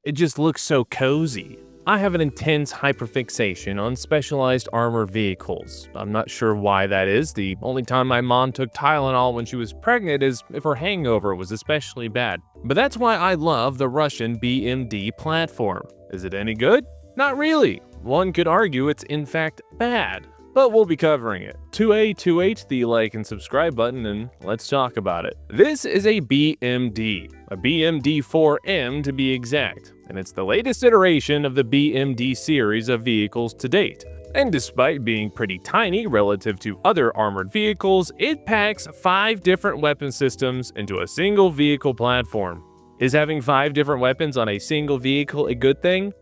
It just looks so cozy. I have an intense hyperfixation on specialized armored vehicles. I'm not sure why that is. The only time my mom took Tylenol when she was pregnant is if her hangover was especially bad. But that's why I love the Russian BMD platform. Is it any good? Not really. One could argue it's in fact bad. But we'll be covering it. 2A28 the like and subscribe button, and let's talk about it. This is a BMD 4M to be exact, and it's the latest iteration of the BMD series of vehicles to date. And despite being pretty tiny relative to other armored vehicles, it packs 5 different weapon systems into a single vehicle platform. Is having 5 different weapons on a single vehicle a good thing?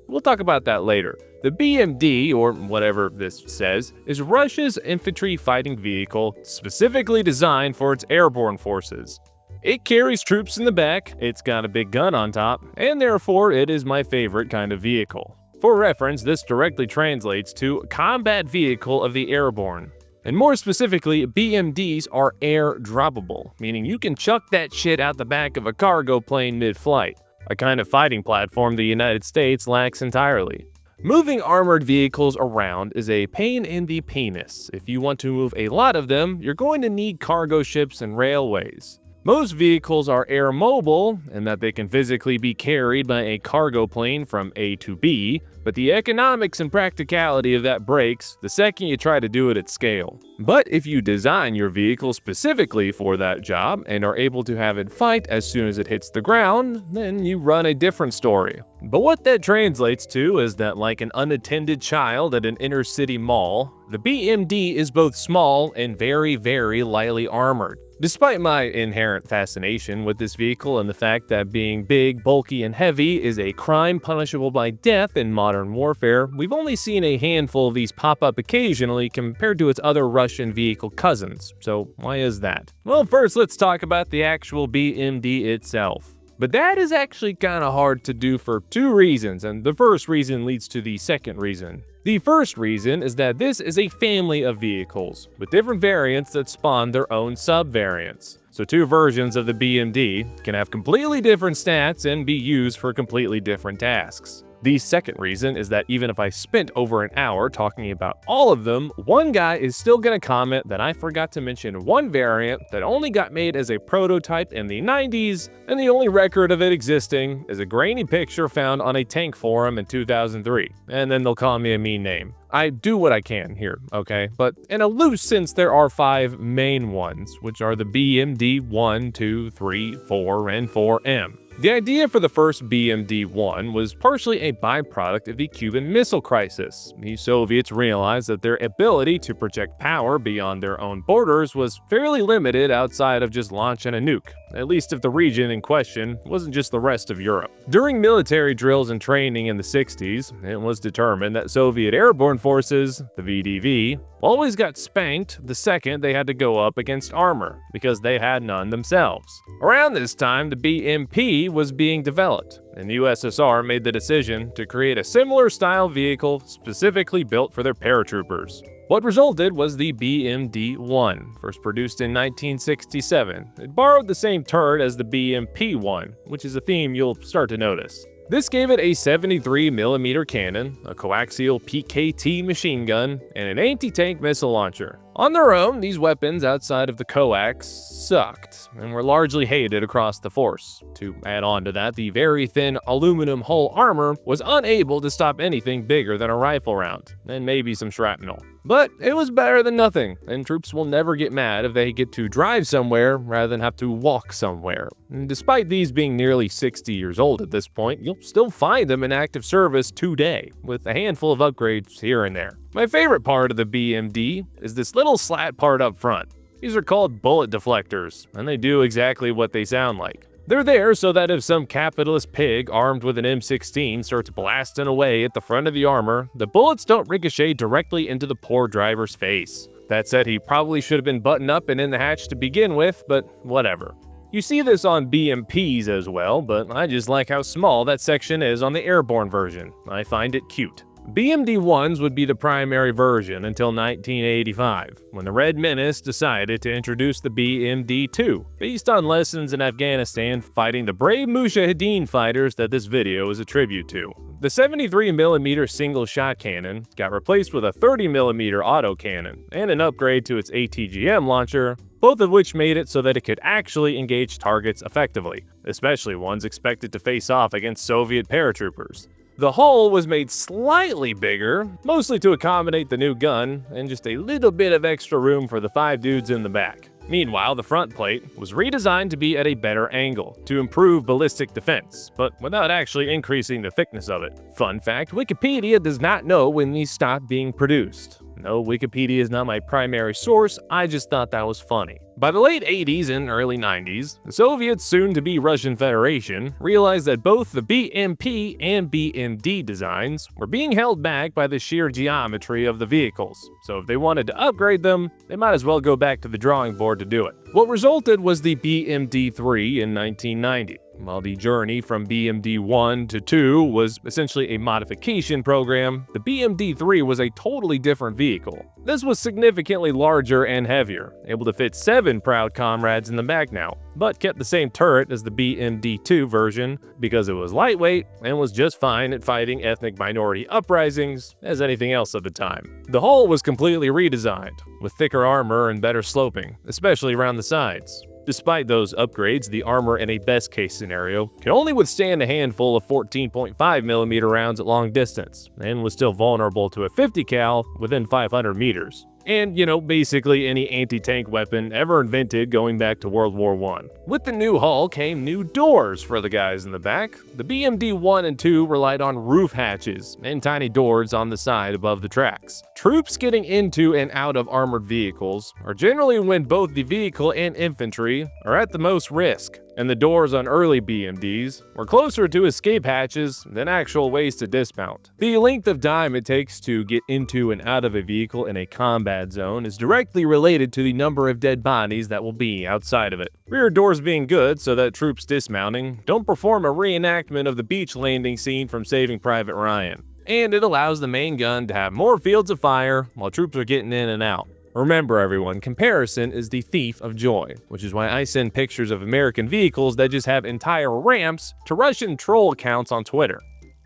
We'll talk about that later. The BMD, or whatever this says, is Russia's infantry fighting vehicle specifically designed for its airborne forces. It carries troops in the back, it's got a big gun on top, and therefore it is my favorite kind of vehicle. For reference, this directly translates to Combat Vehicle of the Airborne. And more specifically, BMDs are air-droppable, meaning you can chuck that shit out the back of a cargo plane mid-flight, a kind of fighting platform the United States lacks entirely. Moving armored vehicles around is a pain in the penis. If you want to move a lot of them, you're going to need cargo ships and railways. Most vehicles are air mobile in that they can physically be carried by a cargo plane from A to B, but the economics and practicality of that breaks the second you try to do it at scale. But if you design your vehicle specifically for that job and are able to have it fight as soon as it hits the ground, then you run a different story. But what that translates to is that, like an unattended child at an inner city mall, the BMD is both small and very, very lightly armored. Despite my inherent fascination with this vehicle and the fact that being big, bulky, and heavy is a crime punishable by death in modern warfare, we've only seen a handful of these pop up occasionally compared to its other Russian vehicle cousins. So why is that? Well, first let's talk about the actual BMD itself. But that is actually kind of hard to do for 2 reasons, and the first reason leads to the second reason. The first reason is that this is a family of vehicles, with different variants that spawn their own sub-variants. So 2 versions of the BMD can have completely different stats and be used for completely different tasks. The second reason is that even if I spent over an hour talking about all of them, one guy is still gonna comment that I forgot to mention one variant that only got made as a prototype in the 90s, and the only record of it existing is a grainy picture found on a tank forum in 2003, and then they'll call me a mean name. I do what I can here, okay? But in a loose sense, there are 5 main ones, which are the BMD 1, 2, 3, 4, and 4M. The idea for the first BMD-1 was partially a byproduct of the Cuban Missile Crisis. The Soviets realized that their ability to project power beyond their own borders was fairly limited outside of just launching a nuke, at least if the region in question wasn't just the rest of Europe. During military drills and training in the 60s, it was determined that Soviet airborne forces, the VDV, always got spanked the second they had to go up against armor, because they had none themselves. Around this time, the BMP was being developed, and the USSR made the decision to create a similar style vehicle specifically built for their paratroopers. What resulted was the BMD-1, first produced in 1967. It borrowed the same turret as the BMP-1, which is a theme you'll start to notice. This gave it a 73mm cannon, a coaxial PKT machine gun, and an anti-tank missile launcher. On their own, these weapons outside of the coax sucked, and were largely hated across the force. To add on to that, the very thin aluminum hull armor was unable to stop anything bigger than a rifle round, and maybe some shrapnel. But it was better than nothing, and troops will never get mad if they get to drive somewhere rather than have to walk somewhere. And despite these being nearly 60 years old at this point, you'll still find them in active service today, with a handful of upgrades here and there. My favorite part of the BMD is this little slat part up front. These are called bullet deflectors, and they do exactly what they sound like. They're there so that if some capitalist pig armed with an M16 starts blasting away at the front of the armor, the bullets don't ricochet directly into the poor driver's face. That said, he probably should have been buttoned up and in the hatch to begin with, but whatever. You see this on BMPs as well, but I just like how small that section is on the airborne version. I find it cute. BMD-1s would be the primary version until 1985, when the Red Menace decided to introduce the BMD-2, based on lessons in Afghanistan fighting the brave Mujahideen fighters that this video is a tribute to. The 73mm single-shot cannon got replaced with a 30mm autocannon and an upgrade to its ATGM launcher, both of which made it so that it could actually engage targets effectively, especially ones expected to face off against Soviet paratroopers. The hull was made slightly bigger, mostly to accommodate the new gun, and just a little bit of extra room for the 5 dudes in the back. Meanwhile, the front plate was redesigned to be at a better angle, to improve ballistic defense, but without actually increasing the thickness of it. Fun fact, Wikipedia does not know when these stopped being produced. No, Wikipedia is not my primary source, I just thought that was funny. By the late 80s and early 90s, the Soviets, soon to be Russian Federation, realized that both the BMP and BMD designs were being held back by the sheer geometry of the vehicles, so if they wanted to upgrade them, they might as well go back to the drawing board to do it. What resulted was the BMD-3 in 1990. While the journey from BMD-1 to 2 was essentially a modification program, the BMD-3 was a totally different vehicle. This was significantly larger and heavier, able to fit 7 proud comrades in the back now, but kept the same turret as the BMD-2 version because it was lightweight and was just fine at fighting ethnic minority uprisings as anything else at the time. The hull was completely redesigned, with thicker armor and better sloping, especially around the sides. Despite those upgrades, the armor in a best-case scenario could only withstand a handful of 14.5mm rounds at long distance, and was still vulnerable to a 50 cal within 500 meters. And, basically any anti-tank weapon ever invented going back to World War I. With the new hull came new doors for the guys in the back. The BMD-1 and 2 relied on roof hatches and tiny doors on the side above the tracks. Troops getting into and out of armored vehicles are generally when both the vehicle and infantry are at the most risk, and the doors on early BMDs were closer to escape hatches than actual ways to dismount. The length of time it takes to get into and out of a vehicle in a combat zone is directly related to the number of dead bodies that will be outside of it. Rear doors being good so that troops dismounting don't perform a reenactment of the beach landing scene from Saving Private Ryan. And it allows the main gun to have more fields of fire while troops are getting in and out. Remember everyone, comparison is the thief of joy, which is why I send pictures of American vehicles that just have entire ramps to Russian troll accounts on Twitter.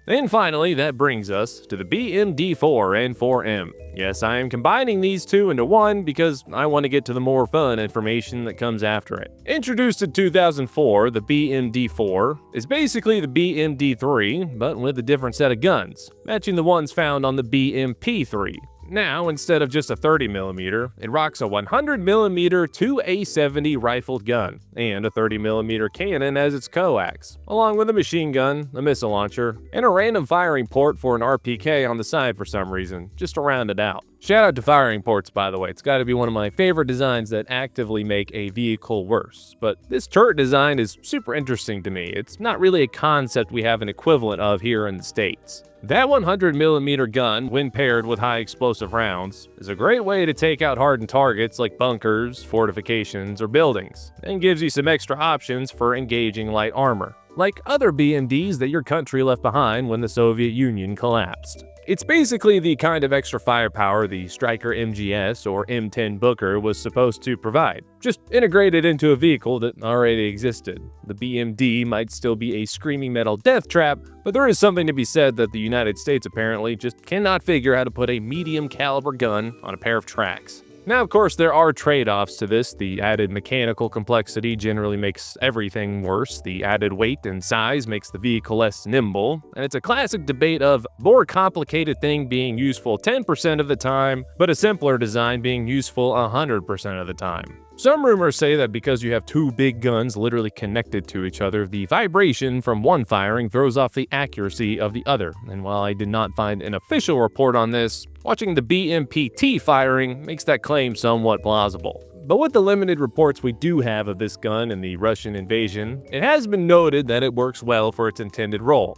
And finally, that brings us to the BMD-4 and 4M. Yes, I am combining these two into one because I want to get to the more fun information that comes after it. Introduced in 2004, the BMD-4 is basically the BMD-3, but with a different set of guns, matching the ones found on the BMP-3. Now, instead of just a 30mm, it rocks a 100mm 2A70 rifled gun and a 30mm cannon as its coax, along with a machine gun, a missile launcher, and a random firing port for an RPK on the side for some reason, just to round it out. Shout out to firing ports, by the way. It's got to be one of my favorite designs that actively make a vehicle worse. But this turret design is super interesting to me. It's not really a concept we have an equivalent of here in the States. That 100mm gun, when paired with high explosive rounds, is a great way to take out hardened targets like bunkers, fortifications, or buildings, and gives you some extra options for engaging light armor, like other BMDs that your country left behind when the Soviet Union collapsed. It's basically the kind of extra firepower the Stryker MGS or M10 Booker was supposed to provide, just integrated into a vehicle that already existed. The BMD might still be a screaming metal death trap, but there is something to be said that the United States apparently just cannot figure how to put a medium caliber gun on a pair of tracks. Now, of course, there are trade-offs to this. The added mechanical complexity generally makes everything worse. The added weight and size makes the vehicle less nimble. And it's a classic debate of more complicated thing being useful 10% of the time, but a simpler design being useful 100% of the time. Some rumors say that because you have two big guns literally connected to each other, the vibration from one firing throws off the accuracy of the other. And while I did not find an official report on this, watching the BMP-T firing makes that claim somewhat plausible. But with the limited reports we do have of this gun in the Russian invasion, it has been noted that it works well for its intended role.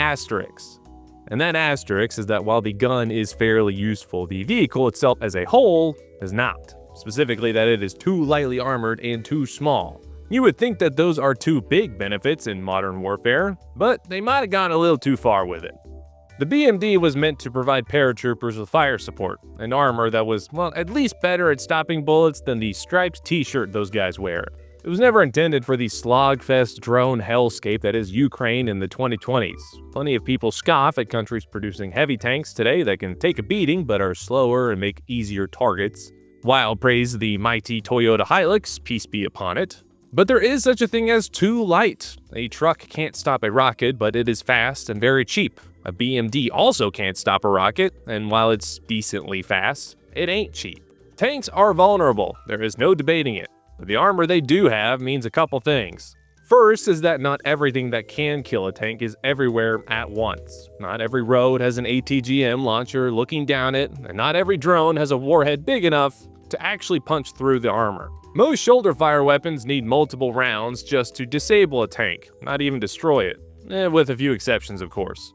Asterisk. And that asterisk is that while the gun is fairly useful, the vehicle itself as a whole is not. Specifically that it is too lightly armored and too small. You would think that those are two big benefits in modern warfare, but they might have gone a little too far with it. The BMD was meant to provide paratroopers with fire support, and armor that was, well, at least better at stopping bullets than the striped t-shirt those guys wear. It was never intended for the slogfest drone hellscape that is Ukraine in the 2020s. Plenty of people scoff at countries producing heavy tanks today that can take a beating but are slower and make easier targets, while praise the mighty Toyota Hilux, peace be upon it. But there is such a thing as too light. A truck can't stop a rocket, but it is fast and very cheap. A BMD also can't stop a rocket, and while it's decently fast, it ain't cheap. Tanks are vulnerable, there is no debating it. But the armor they do have means a couple things. First is that not everything that can kill a tank is everywhere at once. Not every road has an ATGM launcher looking down it, and not every drone has a warhead big enough to actually punch through the armor. Most shoulder fire weapons need multiple rounds just to disable a tank, not even destroy it. With a few exceptions, of course.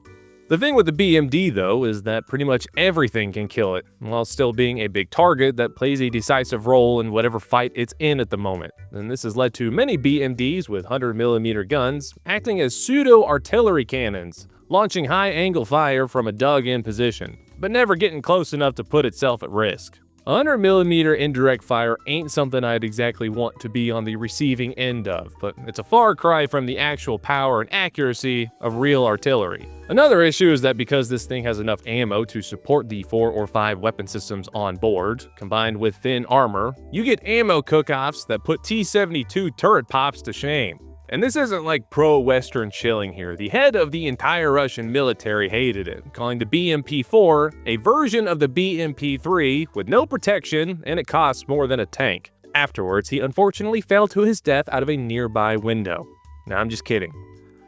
The thing with the BMD, though, is that pretty much everything can kill it, while still being a big target that plays a decisive role in whatever fight it's in at the moment. And this has led to many BMDs with 100mm guns acting as pseudo-artillery cannons, launching high-angle fire from a dug-in position, but never getting close enough to put itself at risk. 100mm indirect fire ain't something I'd exactly want to be on the receiving end of, but it's a far cry from the actual power and accuracy of real artillery. Another issue is that because this thing has enough ammo to support the 4 or 5 weapon systems on board, combined with thin armor, you get ammo cook-offs that put T-72 turret pops to shame. And this isn't like pro-Western chilling here. The head of the entire Russian military hated it, calling the BMP-4 a version of the BMP-3 with no protection, and it costs more than a tank. Afterwards, he unfortunately fell to his death out of a nearby window. Now, I'm just kidding.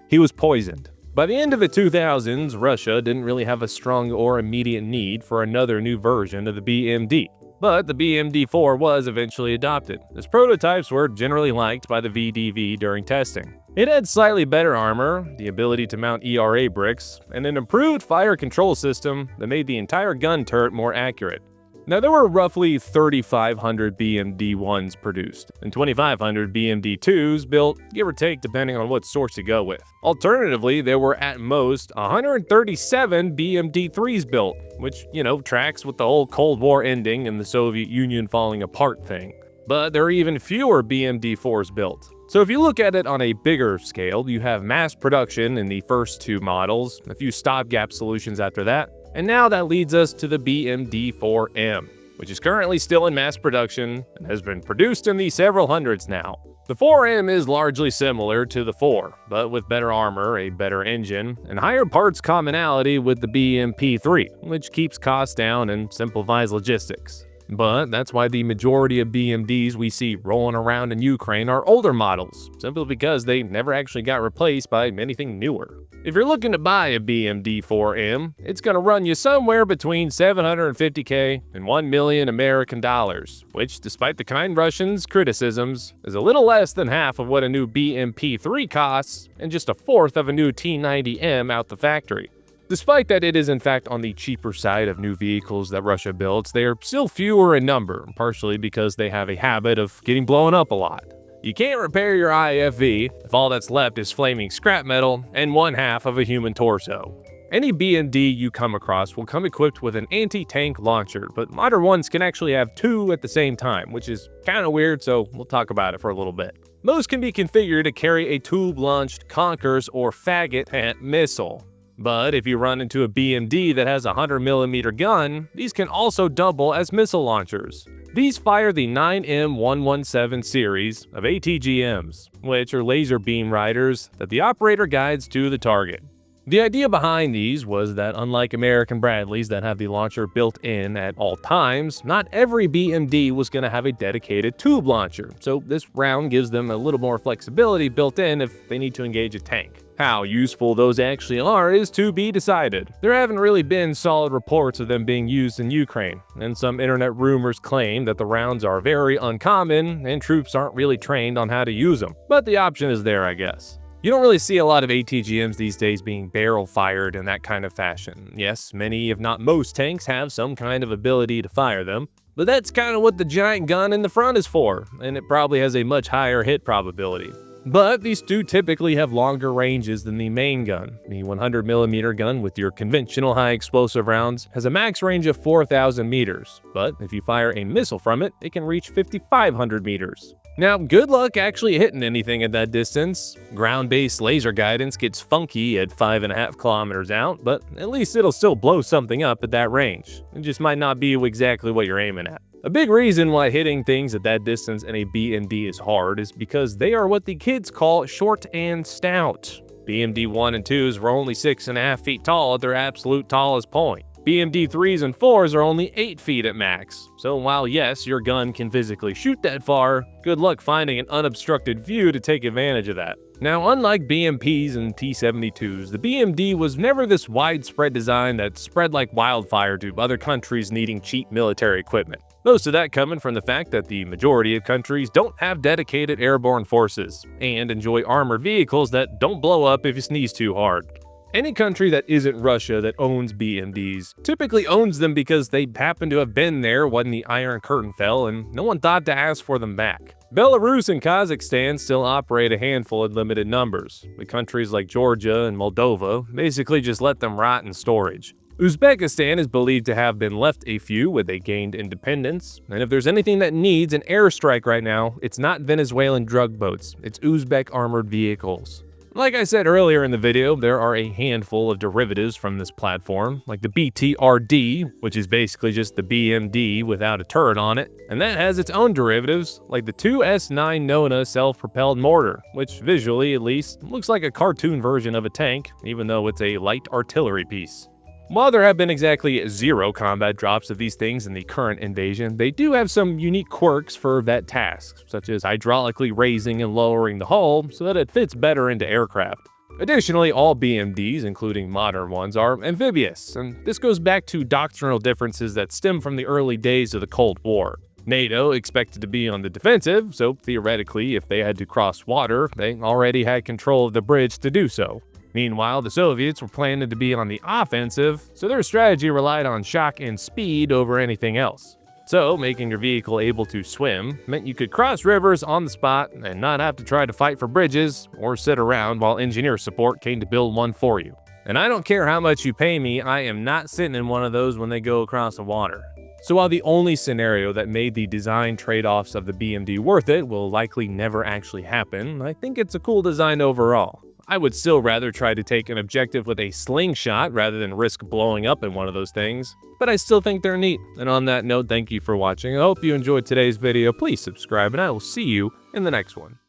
He was poisoned. By the end of the 2000s, Russia didn't really have a strong or immediate need for another new version of the BMD. But the BMD-4 was eventually adopted, as prototypes were generally liked by the VDV during testing. It had slightly better armor, the ability to mount ERA bricks, and an improved fire control system that made the entire gun turret more accurate. Now, there were roughly 3,500 BMD-1s produced, and 2,500 BMD-2s built, give or take depending on what source you go with. Alternatively, there were at most 137 BMD-3s built, which, tracks with the whole Cold War ending and the Soviet Union falling apart thing. But there are even fewer BMD-4s built. So if you look at it on a bigger scale, you have mass production in the first 2 models, a few stopgap solutions after that, and now that leads us to the BMD-4M, which is currently still in mass production and has been produced in the several hundreds now. The 4M is largely similar to the 4, but with better armor, a better engine, and higher parts commonality with the BMP-3, which keeps costs down and simplifies logistics. But that's why the majority of BMDs we see rolling around in Ukraine are older models, simply because they never actually got replaced by anything newer. If you're looking to buy a BMD-4M, it's going to run you somewhere between $750K and $1 million American dollars, which, despite the kind Russians' criticisms, is a little less than half of what a new BMP-3 costs and just a fourth of a new T-90M out the factory. Despite that it is in fact on the cheaper side of new vehicles that Russia builds, they are still fewer in number, partially because they have a habit of getting blown up a lot. You can't repair your IFV if all that's left is flaming scrap metal and one half of a human torso. Any BMD you come across will come equipped with an anti-tank launcher, but modern ones can actually have 2 at the same time, which is kinda weird, so we'll talk about it for a little bit. Most can be configured to carry a tube-launched Konkurs or Faggot missile. But if you run into a BMD that has a 100mm gun, these can also double as missile launchers. These fire the 9M117 series of ATGMs, which are laser beam riders that the operator guides to the target. The idea behind these was that unlike American Bradleys that have the launcher built in at all times, not every BMD was going to have a dedicated tube launcher, so this round gives them a little more flexibility built in if they need to engage a tank. How useful those actually are is to be decided. There haven't really been solid reports of them being used in Ukraine, and some internet rumors claim that the rounds are very uncommon and troops aren't really trained on how to use them, but the option is there, I guess. You don't really see a lot of ATGMs these days being barrel-fired in that kind of fashion. Yes, many if not most tanks have some kind of ability to fire them, but that's kind of what the giant gun in the front is for, and it probably has a much higher hit probability. But these do typically have longer ranges than the main gun. The 100mm gun with your conventional high explosive rounds has a max range of 4,000 meters, but if you fire a missile from it, it can reach 5,500 meters. Now, good luck actually hitting anything at that distance. Ground-based laser guidance gets funky at 5.5 kilometers out, but at least it'll still blow something up at that range. It just might not be exactly what you're aiming at. A big reason why hitting things at that distance in a BMD is hard is because they are what the kids call short and stout. BMD 1 and 2s were only 6.5 feet tall at their absolute tallest point. BMD 3s and 4s are only 8 feet at max. So while yes, your gun can physically shoot that far, good luck finding an unobstructed view to take advantage of that. Now, unlike BMPs and T-72s, the BMD was never this widespread design that spread like wildfire to other countries needing cheap military equipment. Most of that coming from the fact that the majority of countries don't have dedicated airborne forces and enjoy armored vehicles that don't blow up if you sneeze too hard. Any country that isn't Russia that owns BMDs typically owns them because they happen to have been there when the Iron Curtain fell and no one thought to ask for them back. Belarus and Kazakhstan still operate a handful in limited numbers, but countries like Georgia and Moldova basically just let them rot in storage. Uzbekistan is believed to have been left a few when they gained independence, and if there's anything that needs an airstrike right now, it's not Venezuelan drug boats, it's Uzbek armored vehicles. Like I said earlier in the video, there are a handful of derivatives from this platform, like the BTRD, which is basically just the BMD without a turret on it, and that has its own derivatives, like the 2S9 Nona self-propelled mortar, which visually at least looks like a cartoon version of a tank, even though it's a light artillery piece. While there have been exactly 0 combat drops of these things in the current invasion, they do have some unique quirks for vet tasks, such as hydraulically raising and lowering the hull so that it fits better into aircraft. Additionally, all BMDs, including modern ones, are amphibious, and this goes back to doctrinal differences that stem from the early days of the Cold War. NATO expected to be on the defensive, so theoretically, if they had to cross water, they already had control of the bridge to do so. Meanwhile, the Soviets were planning to be on the offensive, so their strategy relied on shock and speed over anything else. So, making your vehicle able to swim meant you could cross rivers on the spot and not have to try to fight for bridges or sit around while engineer support came to build one for you. And I don't care how much you pay me, I am not sitting in one of those when they go across the water. So while the only scenario that made the design trade-offs of the BMD worth it will likely never actually happen, I think it's a cool design overall. I would still rather try to take an objective with a slingshot rather than risk blowing up in one of those things, but I still think they're neat. And on that note, thank you for watching. I hope you enjoyed today's video. Please subscribe, and I will see you in the next one.